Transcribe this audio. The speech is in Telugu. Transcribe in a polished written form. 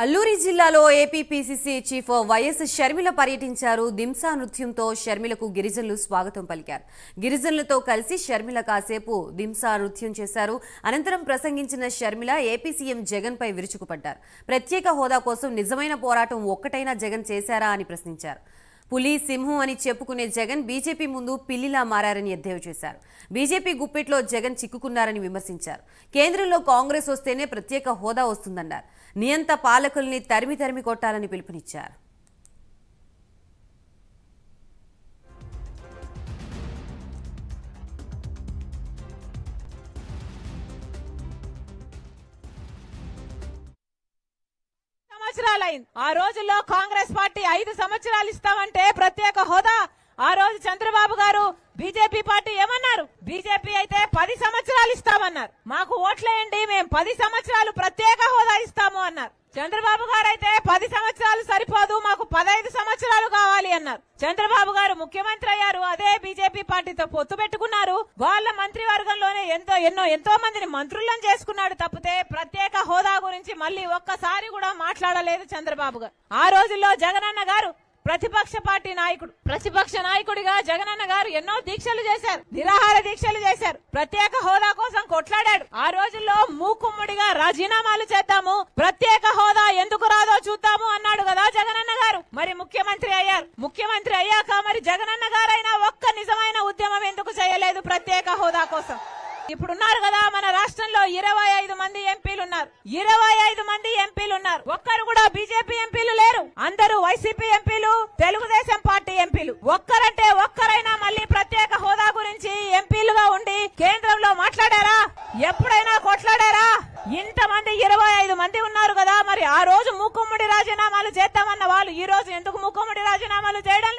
అల్లూరి జిల్లాలో ఏపీపీసీసీ చీఫ్ వైఎస్ షర్మిల పర్యటించారు. దింసా నృత్యంతో షర్మిలకు గిరిజనులు స్వాగతం పలికారు. గిరిజనులతో కలిసి షర్మిల కాసేపు దింసా నృత్యం చేశారు. అనంతరం ప్రసంగించిన షర్మిల ఏపీ సీఎం జగన్ పై విరుచుకుపడ్డారు. ప్రత్యేక హోదా కోసం నిజమైన పోరాటం ఒక్కటైనా జగన్ చేశారా అని ప్రశ్నించారు. పులి సింహం అని చెప్పుకునే జగన్ బీజేపీ ముందు పిల్లిలా మారారని ఎద్దేవా చేశారు. బీజేపీ గుప్పిట్లో జగన్ చిక్కుకున్నారని విమర్శించారు. కేంద్రంలో కాంగ్రెస్ వస్తేనే ప్రత్యేక హోదా వస్తుందన్నారు. నియంత పాలకుల్ని తరిమి కొట్టాలని పిలుపునిచ్చారు. ఆ రోజుల్లో కాంగ్రెస్ పార్టీ 5 సంవత్సరాలు ఇస్తామంటే ప్రత్యేక హోదా ఆ రోజు చంద్రబాబు గారు బీజేపీ పార్టీ ఏమన్నారు? బీజేపీ అయితే 10 సంవత్సరాలు ఇస్తామన్నారు. మాకు ఓట్లేయండి, మేము 10 సంవత్సరాలు ప్రత్యేక హోదా ఇస్తాము అన్నారు. చంద్రబాబు గారు అయితే 10 సంవత్సరాలు సరిపోదు, మాకు 15 సంవత్సరాలు కావాలి అన్నారు. చంద్రబాబు గారు ముఖ్యమంత్రి అయ్యారు, అదే బీజేపీ పార్టీతో పొత్తు పెట్టుకున్నారు. వాళ్ళ మంత్రివర్గంలోనే ఎంతో మందిని మంత్రులను చేసుకున్నాడు తప్పితే ప్రత్యేక హోదా గురించి మళ్ళీ ఒక్కసారి కూడా మాట్లాడలేదు చంద్రబాబు గారు. ఆ రోజుల్లో జగనన్న గారు ప్రతిపక్ష నాయకుడిగా జగనన్న గారు ఎన్నో దీక్షలు చేశారు, నిరాహార దీక్షలు చేశారు, ప్రత్యేక హోదా కోసం కొట్లాడాడు. ఆ రోజుల్లో మూకుమ్మడిగా రాజీనామాలు చేద్దాము, ప్రత్యేక హోదా ఎందుకు రాదో చూద్దాము అన్నాడు కదా జగనన్న గారు. మరి ముఖ్యమంత్రి అయ్యారు. ముఖ్యమంత్రి అయ్యాక మరి జగనన్న గారైనా ఒక్క నిజమైన ఉద్యమం ఎందుకు చేయలేదు ప్రత్యేక హోదా కోసం? ఇప్పుడున్నారు కదా మన రాష్ట్రంలో 25 మంది ఎంపీలు ఉన్నారు. 25 మంది ఎంపీలు ఉన్నారు. ఒక్కరు కూడా బీజేపీ ఎంపీలు లేరు. అందరూ వైసీపీ ఎంపీలు, తెలుగుదేశం పార్టీ ఎంపీలు. ఒక్కరంటే ఒక్కరైనా మళ్ళీ ప్రత్యేక హోదా గురించి ఎంపీలుగా ఉండి కేంద్రంలో మాట్లాడారా? ఎప్పుడైనా కొట్లాడారా? ఇంతమంది 25 మంది ఉన్నారు కదా, మరి ఆ రోజు మూకుమ్మడి రాజీనామాలు చేద్దామన్న వాళ్ళు ఈ రోజు ఎందుకు మూకుమ్మడి రాజీనామాలు చేయడం?